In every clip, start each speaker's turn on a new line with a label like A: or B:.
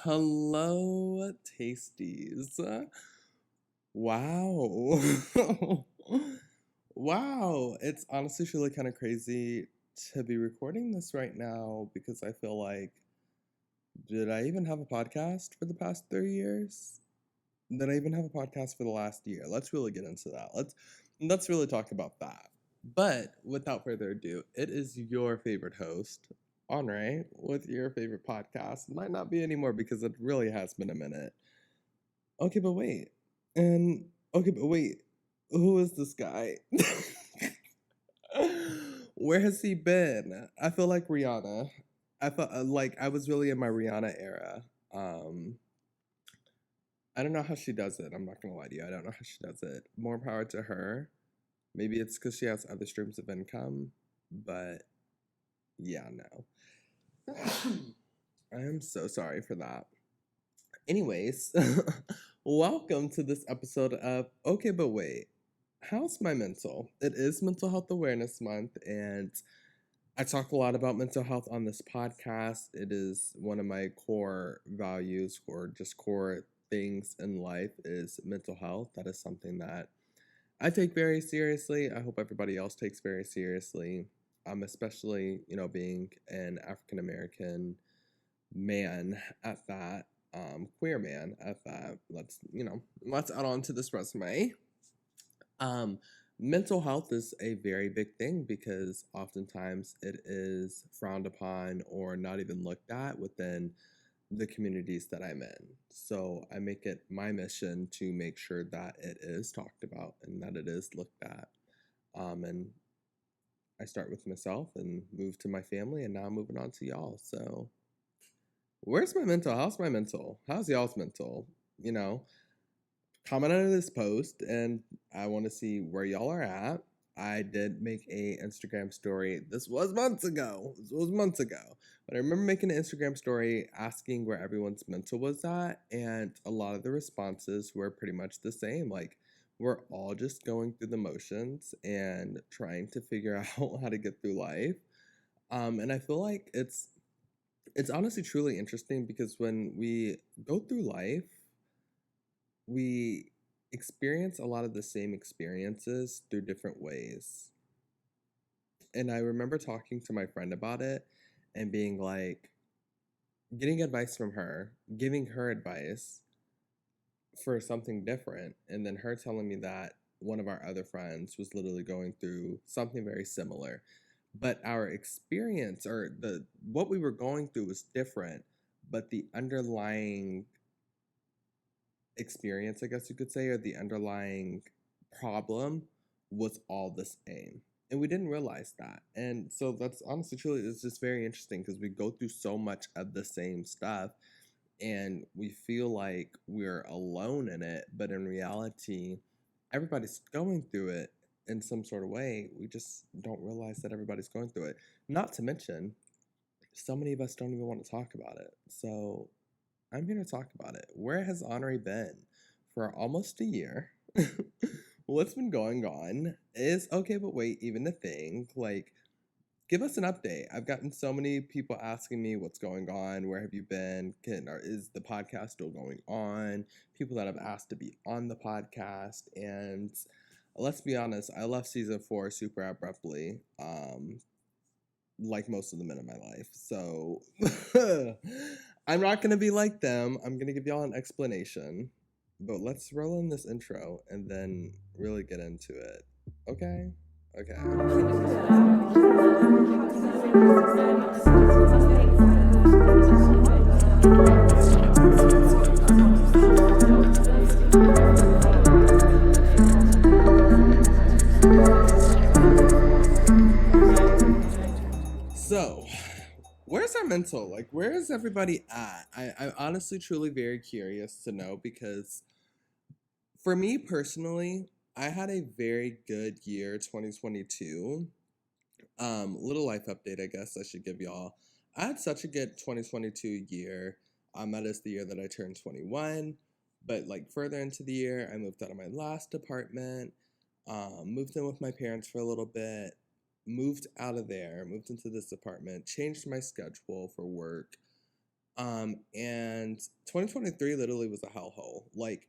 A: Hello, Tasties. Wow. Wow. It's honestly really kind of crazy to be recording this right now because I feel like, did I even have a podcast for the past 3 years? Did I even have a podcast for the last year? Let's really get into that. Let's really talk about that. But without further ado, it is your favorite host, Anre, with your favorite podcast. It might not be anymore because it really has been a minute. Okay, but wait. And okay, but wait. Who is this guy? Where has he been? I feel like Rihanna. I felt like I was really in my Rihanna era. Um, I don't know how she does it. I'm not gonna lie to you. I don't know how she does it. More power to her. Maybe it's because she has other streams of income, but yeah, no. I am so sorry for that. Anyways, welcome to this episode of Okay, but wait. How's my mental? It is Mental Health Awareness Month, and I talk a lot about mental health on this podcast. It is one of my core values, or just core things in life, is mental health. That is something that I take very seriously. I hope everybody else takes very seriously. Especially, being an African American man at that, queer man at that. Let's add on to this resume. Um, Mental health is a very big thing because oftentimes it is frowned upon or not even looked at within the communities that I'm in. So I make it my mission to make sure that it is talked about and that it is looked at. And I start with myself and move to my family, and now I'm moving on to y'all. So where's my mental? How's my mental? How's y'all's mental? You know, comment on this post, and I want to see where y'all are at. I did make a Instagram story. This was months ago. But I remember making an Instagram story asking where everyone's mental was at, and a lot of the responses were pretty much the same. Like, we're all just going through the motions and trying to figure out how to get through life. And I feel like it's honestly truly interesting because when we go through life, we experience a lot of the same experiences through different ways. And I remember talking to my friend about it and being like, getting advice from her, giving her advice for something different, and then her telling me that one of our other friends was literally going through something very similar. But our experience, or the what we were going through, was different, but the underlying experience, I guess you could say, or the underlying problem was all the same. And we didn't realize that. And so that's honestly truly, it's just very interesting because we go through so much of the same stuff and we feel like we're alone in it. But in reality, everybody's going through it in some sort of way. We just don't realize that everybody's going through it. Not to mention, so many of us don't even want to talk about it. So I'm here to talk about it. Where has Anre been for almost a year? What's been going on? Is okay, but wait, even a thing? Like, give us an update. I've gotten so many people asking me what's going on. Where have you been? Is the podcast still going on? People that have asked to be on the podcast. And let's be honest, I left season 4 super abruptly. Like most of the men in my life. So I'm not going to be like them. I'm going to give y'all an explanation. But let's roll in this intro and then really get into it. Okay? Okay. So, where's our mental? Like, where is everybody at? I'm honestly, truly very curious to know because for me personally, I had a very good year 2022. Little life update, I guess I should give y'all. I had such a good 2022 year. That is the year that I turned 21. But like further into the year, I moved out of my last apartment, moved in with my parents for a little bit, moved out of there, moved into this apartment, changed my schedule for work, And 2023 literally was a hellhole. Like,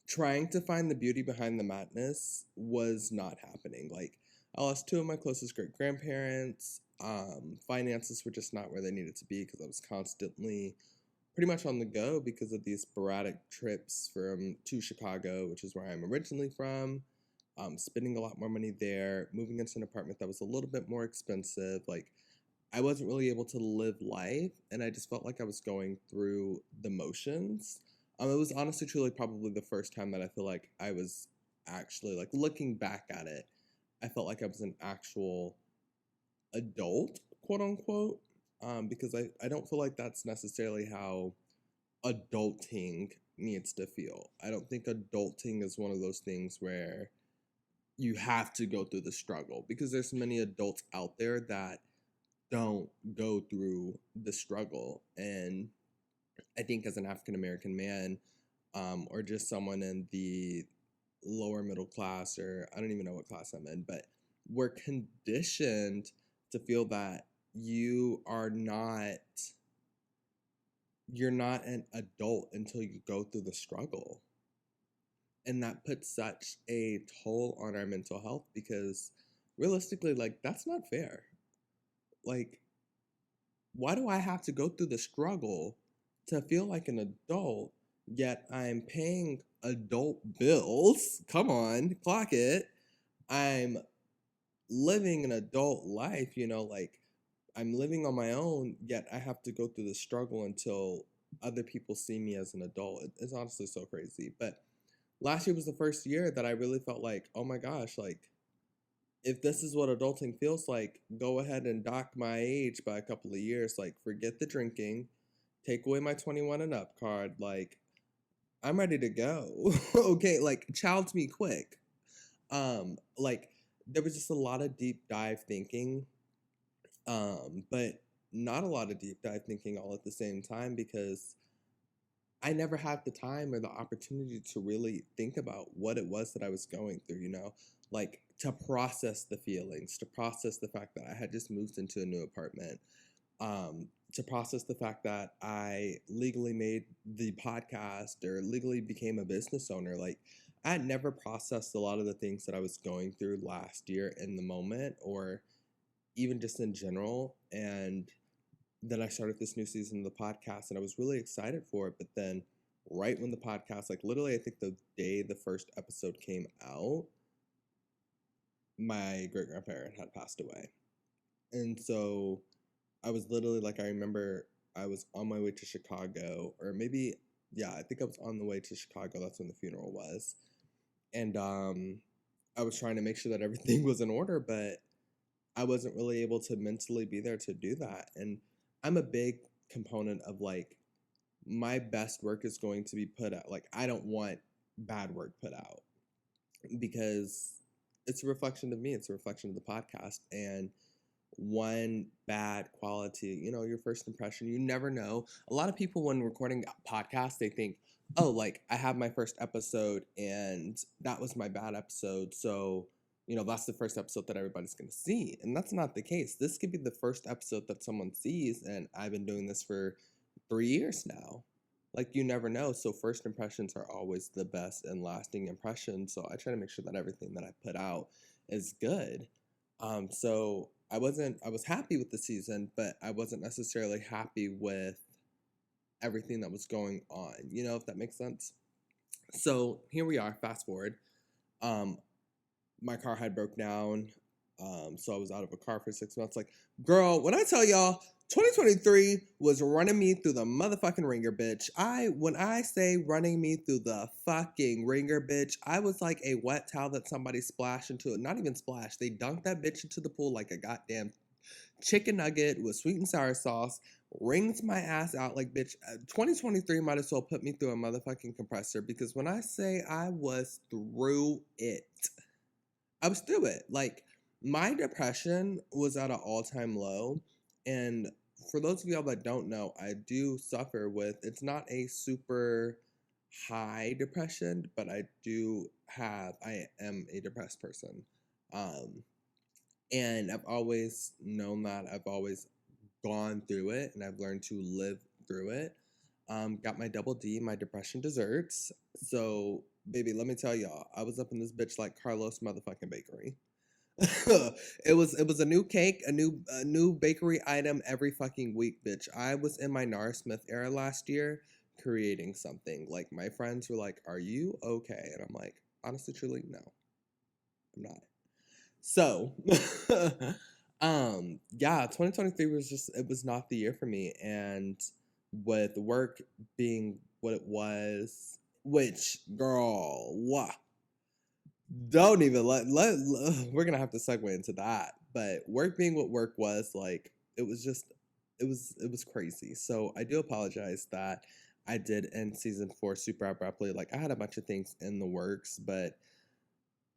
A: trying to find the beauty behind the madness was not happening. Like, I lost two of my closest great grandparents. Finances were just not where they needed to be because I was constantly pretty much on the go because of these sporadic trips from to Chicago, which is where I'm originally from. Spending a lot more money there, moving into an apartment that was a little bit more expensive. Like, I wasn't really able to live life, and I just felt like I was going through the motions. It was honestly, truly, probably the first time that I feel like I was actually, like, looking back at it, I felt like I was an actual adult, quote unquote, because I don't feel like that's necessarily how adulting needs to feel. I don't think adulting is one of those things where you have to go through the struggle, because there's many adults out there that don't go through the struggle. And I think as an African American man, or just someone in the lower middle class, or I don't even know what class I'm in, but we're conditioned to feel that you are not you're not an adult until you go through the struggle. And that puts such a toll on our mental health, because realistically, like, that's not fair. Like, why do I have to go through the struggle to feel like an adult, yet I'm paying adult bills? Come on, clock it. I'm living an adult life, like, I'm living on my own, yet I have to go through the struggle until other people see me as an adult. It's honestly so crazy. But last year was the first year that I really felt like, oh my gosh, like, if this is what adulting feels like, go ahead and dock my age by a couple of years. Like, forget the drinking, take away my 21 and up card. Like, I'm ready to go. Okay, like, child's me quick. Like, there was just a lot of deep dive thinking, but not a lot of deep dive thinking all at the same time, because I never had the time or the opportunity to really think about what it was that I was going through, like, to process the feelings, to process the fact that I had just moved into a new apartment, to process the fact that I legally made the podcast or legally became a business owner. Like, I had never processed a lot of the things that I was going through last year in the moment, or even just in general. And then I started this new season of the podcast, and I was really excited for it. But then, right when the podcast, like, literally, I think the day the first episode came out, my great grandparent had passed away. And so I was literally, like, I remember I was on my way to Chicago, or maybe, yeah, I think I was on the way to Chicago. That's when the funeral was. And I was trying to make sure that everything was in order, but I wasn't really able to mentally be there to do that. And I'm a big component of, like, my best work is going to be put out. Like, I don't want bad work put out, because it's a reflection of me. It's a reflection of the podcast. And one bad quality, your first impression, you never know. A lot of people, when recording podcasts, they think, oh, like, I have my first episode and that was my bad episode. So, that's the first episode that everybody's going to see. And that's not the case. This could be the first episode that someone sees. And I've been doing this for 3 years now. Like, you never know. So first impressions are always the best and lasting impressions. So I try to make sure that everything that I put out is good. So I was happy with the season, but I wasn't necessarily happy with everything that was going on, if that makes sense. So here we are, fast forward. My car had broke down. So I was out of a car for 6 months. Like, girl, when I tell y'all, 2023 was running me through the motherfucking ringer, bitch. When I say running me through the fucking ringer, bitch, I was like a wet towel that somebody splashed into it. Not even splashed. They dunked that bitch into the pool like a goddamn chicken nugget with sweet and sour sauce. Wringed my ass out. Like, bitch, 2023 might as well put me through a motherfucking compressor, because when I say I was through it, I was through it. Like, my depression was at an all-time low. And for those of y'all that don't know, I do suffer with, it's not a super high depression, but I am a depressed person. And I've always known that. I've always gone through it, and I've learned to live through it. Got my double D, my depression desserts. So, baby, let me tell y'all, I was up in this bitch like Carlos motherfucking Bakery. It was a new cake, a new bakery item every fucking week, bitch. I was in my Nara Smith era last year creating something. Like my friends were like, "Are you okay?" And I'm like, honestly, truly, no, I'm not. So, yeah, 2023 was just it was not the year for me, and with work being what it was, which girl, what? Don't even we're gonna have to segue into that. But work being what work was, like it was just it was crazy. So I do apologize that I did end season 4 super abruptly. Like I had a bunch of things in the works, but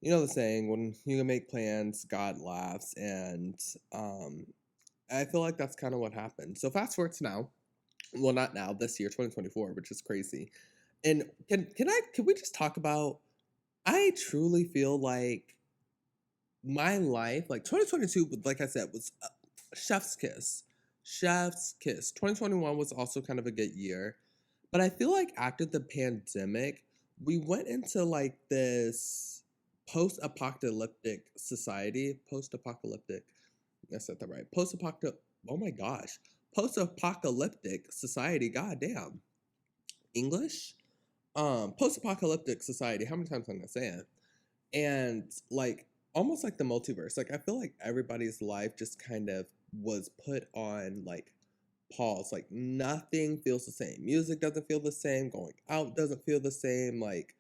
A: you know the saying, when you can make plans, God laughs, and um I feel like that's kind of what happened. So fast forward to now. Well, not now, this year, 2024, which is crazy. And can we just talk about, I truly feel like my life, like 2022, like I said, was chef's kiss. Chef's kiss. 2021 was also kind of a good year. But I feel like after the pandemic, we went into like this post-apocalyptic society. Post-apocalyptic. I said that right. Post-apocalyptic. Oh my gosh. Post-apocalyptic society. God damn. English? Post-apocalyptic society. How many times am I saying? And like almost like the multiverse. Like I feel like everybody's life just kind of was put on like pause. Like nothing feels the same. Music doesn't feel the same. Going out doesn't feel the same. Like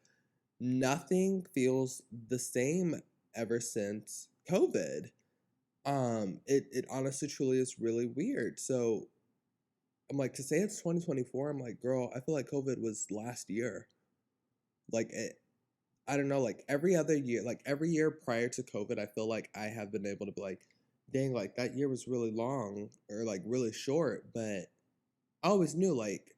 A: nothing feels the same ever since COVID. It honestly truly is really weird. So I'm like, to say it's 2024, I'm like, girl, I feel like COVID was last year. Like I don't know, like every other year, like every year prior to COVID, I feel like I have been able to be like, dang, like that year was really long or like really short, but I always knew like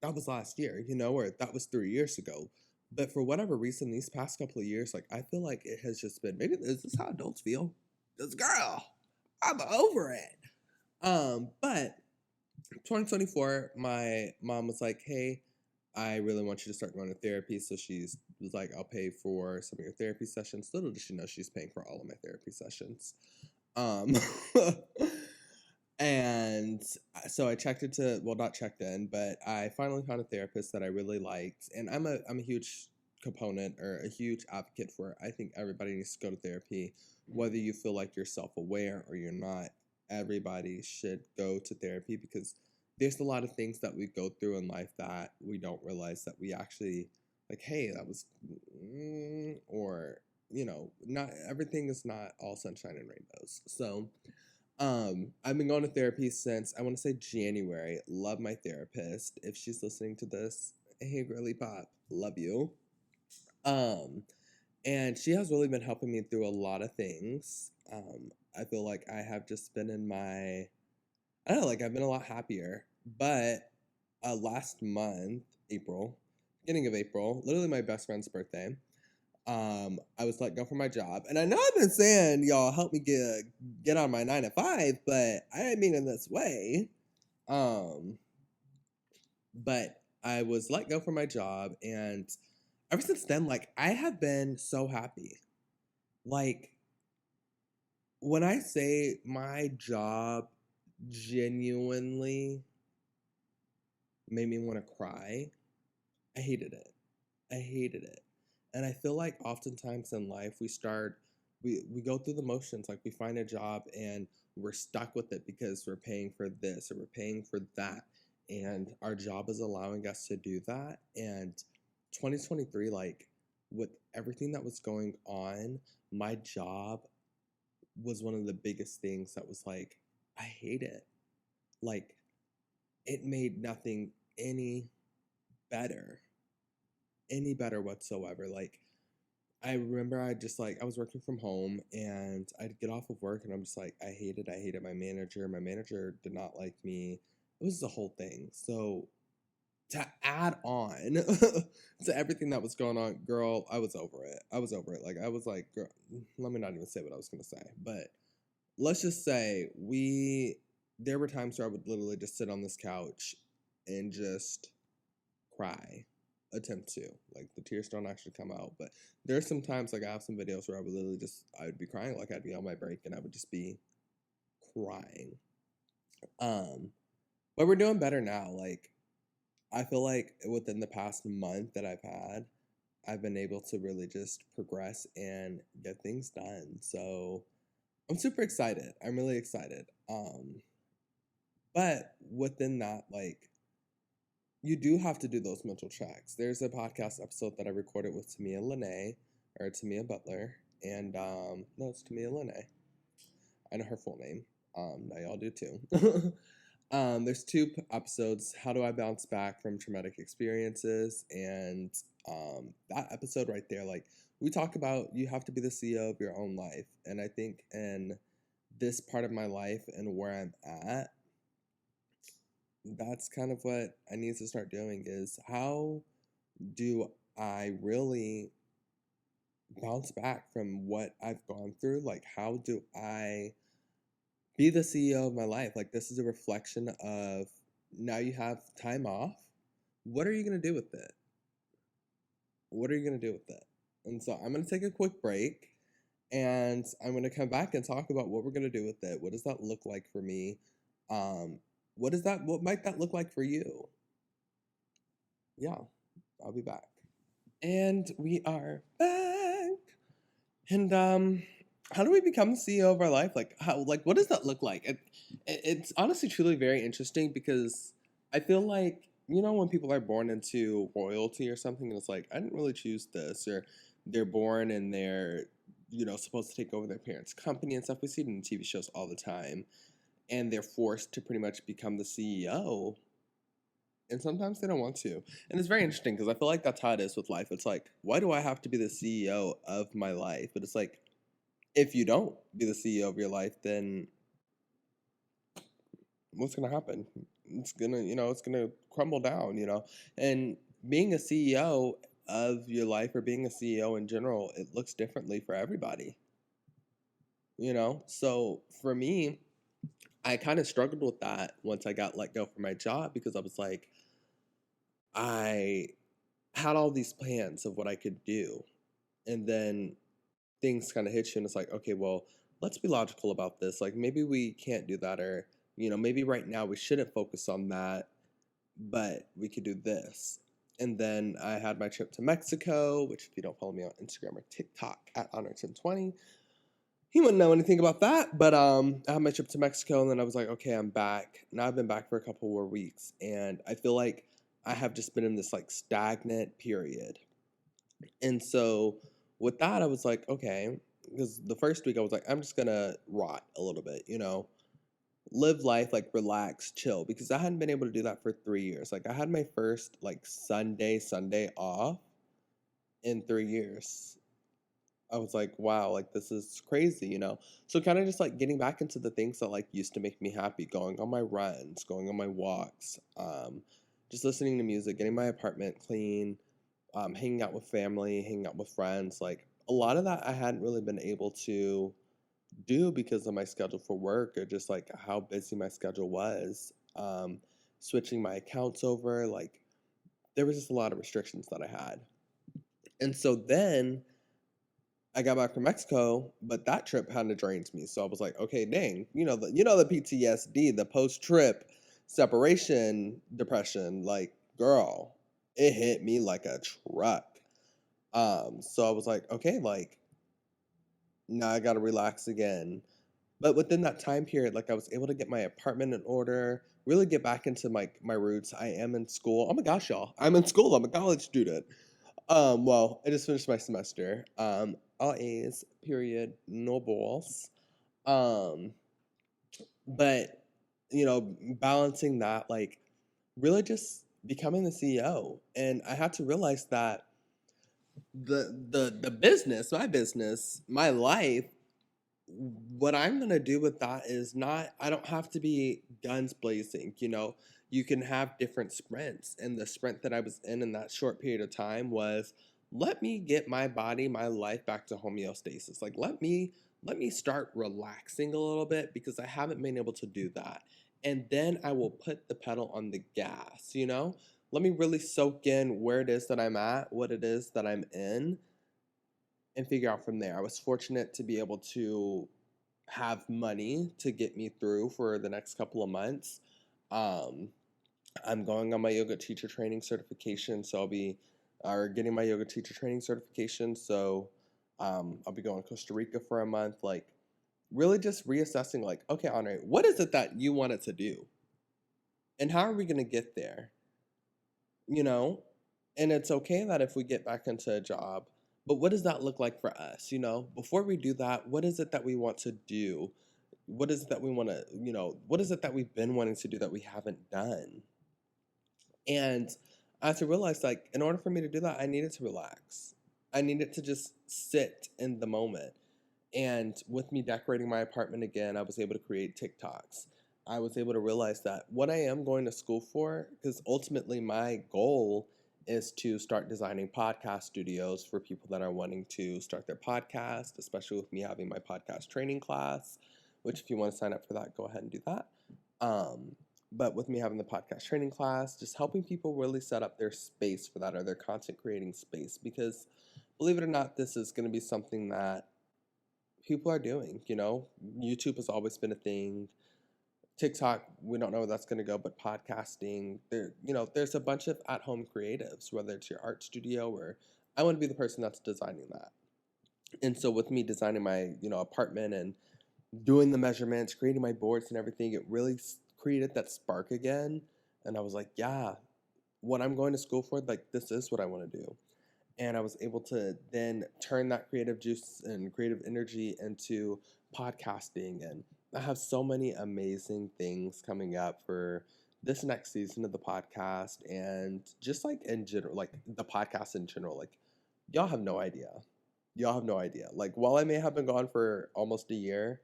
A: that was last year, or that was 3 years ago. But for whatever reason, these past couple of years, like I feel like it has just been, maybe this is how adults feel. This girl, I'm over it. But 2024, my mom was like, "Hey, I really want you to start going to therapy." So she's was like, "I'll pay for some of your therapy sessions." Little does she know she's paying for all of my therapy sessions. Um, and so I checked into, well, not checked in, but I finally found a therapist that I really liked, and I'm a huge component or a huge advocate for it. I think everybody needs to go to therapy, whether you feel like you're self aware or you're not. Everybody should go to therapy because there's a lot of things that we go through in life that we don't realize that we actually like. Hey, that was, or not everything is not all sunshine and rainbows. So I've been going to therapy since I want to say January. Love my therapist. If she's listening to this, hey girly pop, love you. Um, and she has really been helping me through a lot of things. I feel like I have just been in my, I don't know, like I've been a lot happier. But last month, April, beginning of April, literally my best friend's birthday, I was let go from my job. And I know I've been saying, y'all help me get on my 9 to 5, but I didn't mean in this way. Um, but I was let go from my job, and ever since then, like I have been so happy. Like when I say my job genuinely made me want to cry, I hated it. I hated it. And I feel like oftentimes in life we go through the motions, like we find a job and we're stuck with it because we're paying for this or we're paying for that. And our job is allowing us to do that. And 2023, like with everything that was going on, my job was one of the biggest things that was like, I hate it. Like it made nothing better, any better whatsoever. Like I remember I was working from home and I'd get off of work and I'm just like, I hated my manager. My manager did not like me. It was the whole thing. So to add on to everything that was going on, girl, I was over it. I was over it. Like I was like, girl, let me not even say what I was gonna say. But let's just say we there were times where I would literally just sit on this couch and just cry, attempt to. Like, the tears don't actually come out, but there's some times, like, I have some videos where I would literally just, I would be crying, like, I'd be on my break and I would just be crying. Um, but we're doing better now. Like, I feel like within the past month that I've been able to really just progress and get things done. So I'm super excited. I'm really excited. But within that, like, you do have to do those mental checks. There's a podcast episode that I recorded with Tamia Lene, or Tamia Butler, and no, it's Tamia Lene. I know her full name. Now y'all do too. There's two episodes. How do I bounce back from traumatic experiences? And that episode right there, like, we talk about you have to be the CEO of your own life. And I think in this part of my life and where I'm at, that's kind of what I need to start doing is how do I really bounce back from what I've gone through? Like, how do I be the CEO of my life? Like, this is a reflection of now you have time off. What are you going to do with it? What are you going to do with it? And so I'm going to take a quick break and I'm going to come back and talk about what we're going to do with it. What does that look like for me? What might that look like for you? Yeah, I'll be back. And we are back. And how do we become the CEO of our life? Like what does that look like? It's honestly truly very interesting because I feel like, you know, when people are born into royalty or something, and it's like, I didn't really choose this, or they're born and they're, you know, supposed to take over their parents' company and stuff. We see it in TV shows all the time, and they're forced to pretty much become the CEO. And sometimes they don't want to. And it's very interesting because I feel like that's how it is with life. It's like, why do I have to be the CEO of my life? But it's like, if you don't be the CEO of your life, then what's going to happen? It's going to, you know, it's going to crumble down, you know. And being a CEO of your life or being a CEO in general, it looks differently for everybody, you know. So for me, I kind of struggled with that once I got let go from my job because I was like, I had all these plans of what I could do. And then things kind of hit you and it's like, okay, well, let's be logical about this. Like, maybe we can't do that, or, you know, maybe right now we shouldn't focus on that, but we could do this. And then I had my trip to Mexico, which, if you don't follow me on Instagram or TikTok at Anre1020, he wouldn't know anything about that. But I had my trip to Mexico, and then I was like, okay, I'm back. Now I've been back for a couple more weeks, and I feel like I have just been in this like stagnant period. And so with that, I was like, okay, because the first week I was like, I'm just gonna rot a little bit, you know, live life, like relax, chill, because I hadn't been able to do that for 3 years. Like, I had my first like Sunday off in 3 years. I was like, wow, like this is crazy, you know? So kind of just like getting back into the things that like used to make me happy, going on my runs, going on my walks, just listening to music, getting my apartment clean, hanging out with family, hanging out with friends. Like, a lot of that I hadn't really been able to do because of my schedule for work or just like how busy my schedule was. Switching my accounts over, like, there was just a lot of restrictions that I had. And so then I got back from Mexico, but that trip kind of drained me. So I was like, okay, dang, the PTSD, the post trip separation depression, like, girl, it hit me like a truck. So I was like, okay, like, now I gotta relax again. But within that time period, like, I was able to get my apartment in order, really get back into my roots. I am in school. Oh my gosh, y'all, I'm in school. I'm a college student. Well, I just finished my semester. All A's, period, no balls. Um, but balancing that, like, really just becoming the CEO, and I had to realize that the business, my life, what I'm gonna do with that is not, I don't have to be guns blazing, you can have different sprints. And the sprint that I was in that short period of time was, let me get my body, my life back to homeostasis. Like, let me start relaxing a little bit because I haven't been able to do that. and then I will put the pedal on the gas, you know? Let me really soak in where it is that I'm at, what it is that I'm in, and figure out from there. I was fortunate to be able to have money to get me through for the next couple of months. Um, I'm going on my yoga teacher training certification, so I'll be or getting my yoga teacher training certification. So I'll be going to Costa Rica for a month, like really just reassessing, like, okay, Anre, what is it that you wanted to do, and how are we going to get there? You know, and it's okay that if we get back into a job, but what does that look like for us? You know, before we do that, what is it that we want to do? What is it that we want to, what is it that we've been wanting to do that we haven't done? And I had to realize, like, in order for me to do that, I needed to relax. I needed to just sit in the moment. And with me decorating my apartment again, I was able to create TikToks. I was able to realize that what I am going to school for, because ultimately my goal is to start designing podcast studios for people that are wanting to start their podcast, especially with me having my podcast training class, which if you want to sign up for that, go ahead and do that. Um, but with me having the podcast training class, just helping people really set up their space for that or their content creating space, because believe it or not, this is going to be something that people are doing. YouTube has always been a thing. TikTok, we don't know where that's going to go, but podcasting, there's a bunch of at-home creatives, whether it's your art studio or I want to be the person that's designing that. And so with me designing my, apartment and doing the measurements, creating my boards and everything, it really created that spark again. And I was like, yeah, what I'm going to school for, like, this is what I want to do. And I was able to then turn that creative juice and creative energy into podcasting. And I have so many amazing things coming up for this next season of the podcast, and just like in general, like the podcast in general, like y'all have no idea. Y'all have no idea. Like, while I may have been gone for almost a year,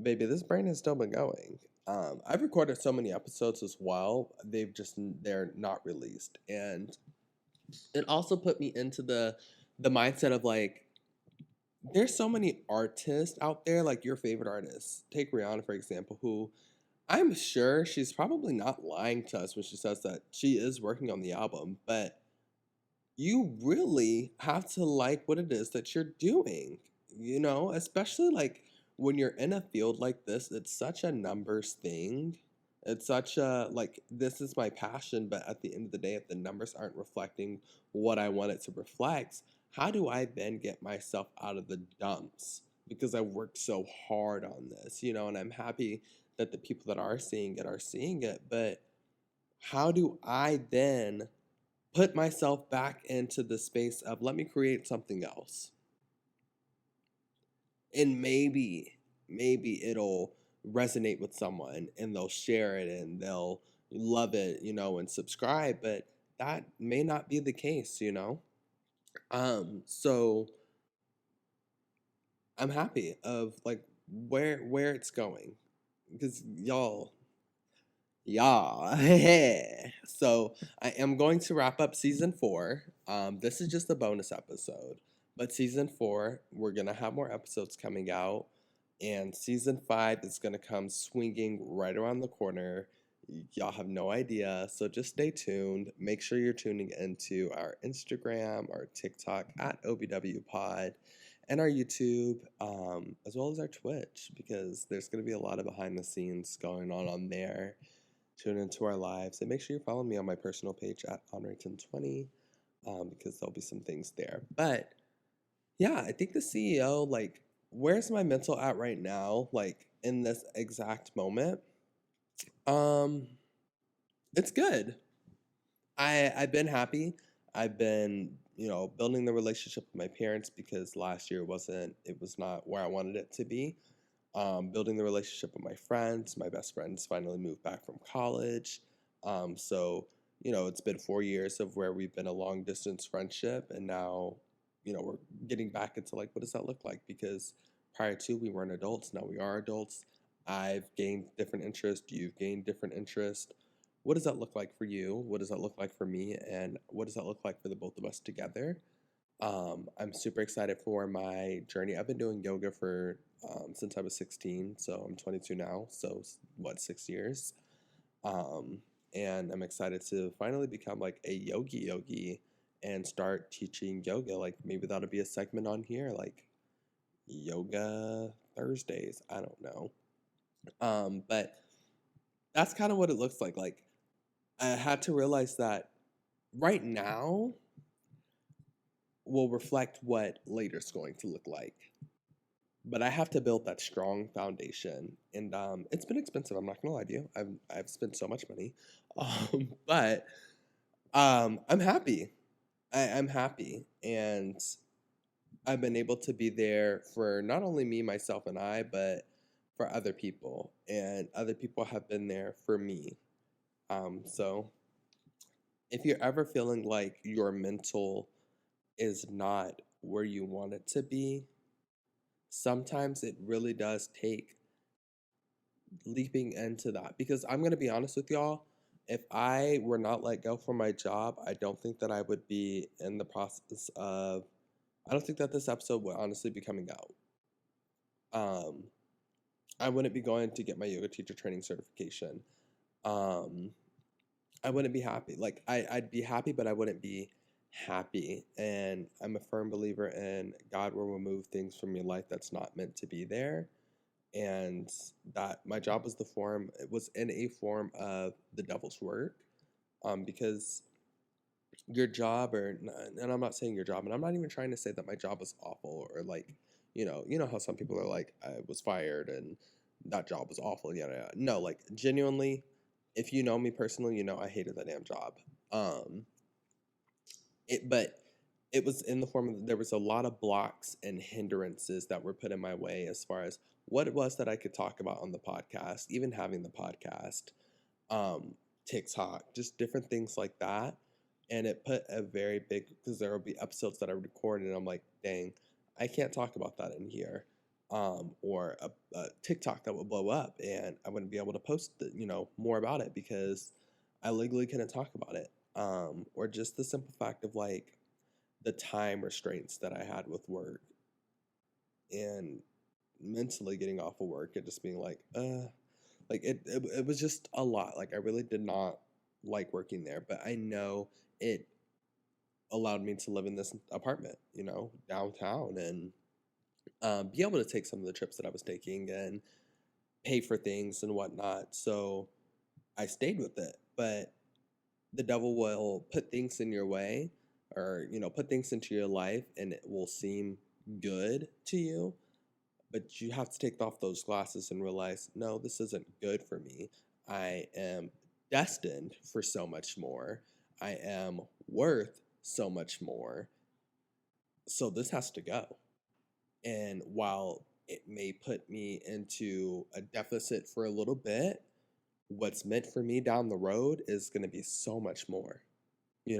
A: baby, this brain has still been going. I've recorded so many episodes as well. They're not released, and it also put me into the mindset of, like, there's so many artists out there, like your favorite artists. Take Rihanna, for example, who I'm sure she's probably not lying to us when she says that she is working on the album, but you really have to like what it is that you're doing, especially like when you're in a field like this, it's such a numbers thing. It's such a, like, this is my passion, but at the end of the day, if the numbers aren't reflecting what I want it to reflect, how do I then get myself out of the dumps? Because I worked so hard on this, and I'm happy that the people that are seeing it, but how do I then put myself back into the space of, let me create something else, and maybe it'll resonate with someone and they'll share it and they'll love it, and subscribe, but that may not be the case. So I'm happy of, like, where it's going, because yeah. So I am going to wrap up season 4. This is just a bonus episode, but season 4, we're gonna have more episodes coming out, and season 5 is gonna come swinging right around the corner. Y'all have no idea, so just stay tuned. Make sure you're tuning into our Instagram, our TikTok at OBW Pod, and our YouTube, as well as our Twitch, because there's gonna be a lot of behind the scenes going on there. Tune into our lives, and make sure you follow me on my personal page at Honorton20, because there'll be some things there. But yeah, I think the CEO, like, where's my mental at right now, like in this exact moment? Um, it's good. I've been happy. I've been, building the relationship with my parents, because last year it was not where I wanted it to be. Building the relationship with my friends. My best friends finally moved back from college. So, it's been 4 years of where we've been a long distance friendship. And now, we're getting back into, like, what does that look like? Because prior to, we weren't adults. Now we are adults. I've gained different interest. You've gained different interest. What does that look like for you? What does that look like for me? And what does that look like for the both of us together? I'm super excited for my journey. I've been doing yoga for since I was 16. So I'm 22 now. So what, 6 years? Um, and I'm excited to finally become like a yogi and start teaching yoga. Like maybe that'll be a segment on here, like yoga Thursdays. I don't know. But that's kind of what it looks like. Like I had to realize that right now will reflect what later's going to look like. But I have to build that strong foundation, and it's been expensive. I'm not gonna lie to you. I've spent so much money, but I'm happy. I'm happy, and I've been able to be there for not only me, myself, and I, but for other people, and other people have been there for me. So if you're ever feeling like your mental is not where you want it to be, sometimes it really does take leaping into that. Because I'm going to be honest with y'all, if I were not let go from my job, I don't think that I would be in the process of, I don't think that this episode would honestly be coming out. Um, I wouldn't be going to get my yoga teacher training certification. Um, I wouldn't be happy. Like I'd be happy, but I wouldn't be happy. And I'm a firm believer in God will remove things from your life that's not meant to be there. And that my job was it was in a form of the devil's work. Because your job, and I'm not saying your job, and I'm not even trying to say that my job was awful or like, you know how some people are like, I was fired and that job was awful. Yeah, no, like genuinely, if you know me personally, you know I hated that damn job. Um, but it was in the form of there was a lot of blocks and hindrances that were put in my way as far as what it was that I could talk about on the podcast, even having the podcast, um, TikTok, just different things like that. And it put a very big, because there will be episodes that I record and I'm like, dang, I can't talk about that in here. Or a TikTok that would blow up and I wouldn't be able to post more about it because I legally couldn't talk about it. Or just the simple fact of like the time restraints that I had with work and mentally getting off of work and just being like it was just a lot. Like I really did not like working there, but I know it allowed me to live in this apartment, downtown, and be able to take some of the trips that I was taking and pay for things and whatnot. So I stayed with it, but the devil will put things in your way or put things into your life and it will seem good to you, but you have to take off those glasses and realize, no, this isn't good for me. I am destined for so much more. I am worth so much more. So this has to go. And while it may put me into a deficit for a little bit, what's meant for me down the road is going to be so much more. I'm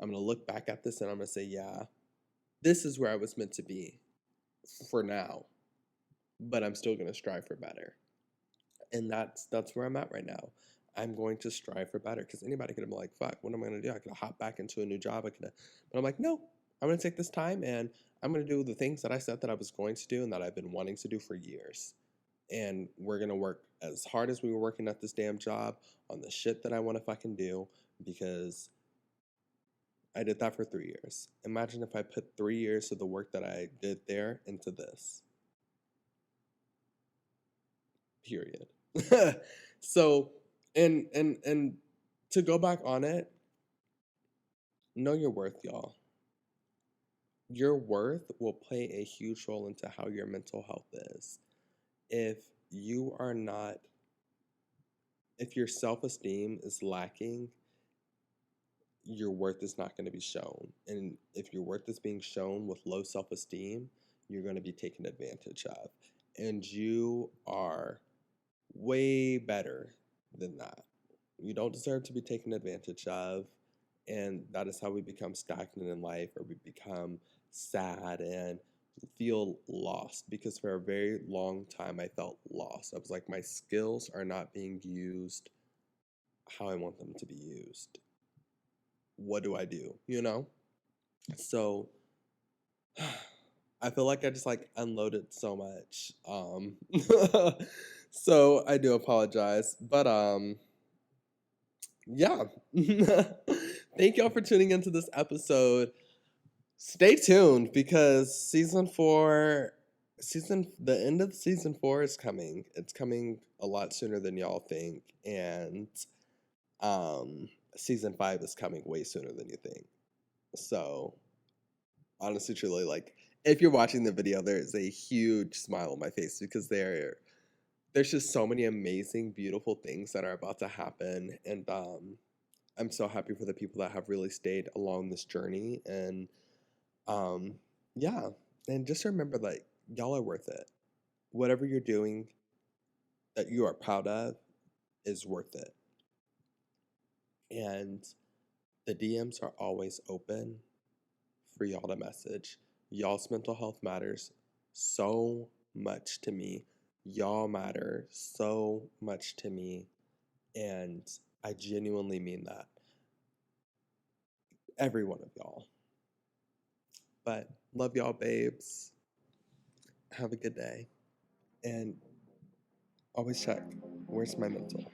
A: going to look back at this and I'm going to say, yeah, this is where I was meant to be for now, but I'm still going to strive for better. And that's where I'm at right now. I'm going to strive for better because anybody could have been like, fuck, what am I going to do? I could have hopped back into a new job. But I'm like, no, I'm going to take this time and I'm going to do the things that I said that I was going to do and that I've been wanting to do for years. And we're going to work as hard as we were working at this damn job on the shit that I want to fucking do because I did that for 3 years. Imagine if I put 3 years of the work that I did there into this. Period. So, and to go back on it, know your worth, y'all. Your worth will play a huge role into how your mental health is. If you are not, if your self-esteem is lacking, your worth is not going to be shown. And if your worth is being shown with low self-esteem, you're going to be taken advantage of. And you are way better than that. You don't deserve to be taken advantage of. And that is how we become stagnant in life or we become sad and feel lost. Because for a very long time, I felt lost. I was like, my skills are not being used how I want them to be used. What do I do? So I feel like I just like unloaded so much. So I do apologize. But yeah. Thank y'all for tuning into this episode. Stay tuned because the end of season 4 is coming. It's coming a lot sooner than y'all think. And um season 5 is coming way sooner than you think. So honestly, truly, like if you're watching the video, there is a huge smile on my face because there's just so many amazing, beautiful things that are about to happen, and I'm so happy for the people that have really stayed along this journey, and um, yeah, and just remember, like y'all are worth it. Whatever you're doing that you are proud of is worth it, and the DMs are always open for y'all to message. Y'all's mental health matters so much to me. Y'all matter so much to me. And I genuinely mean that. Every one of y'all. But love y'all, babes. Have a good day. And always check, where's my mental?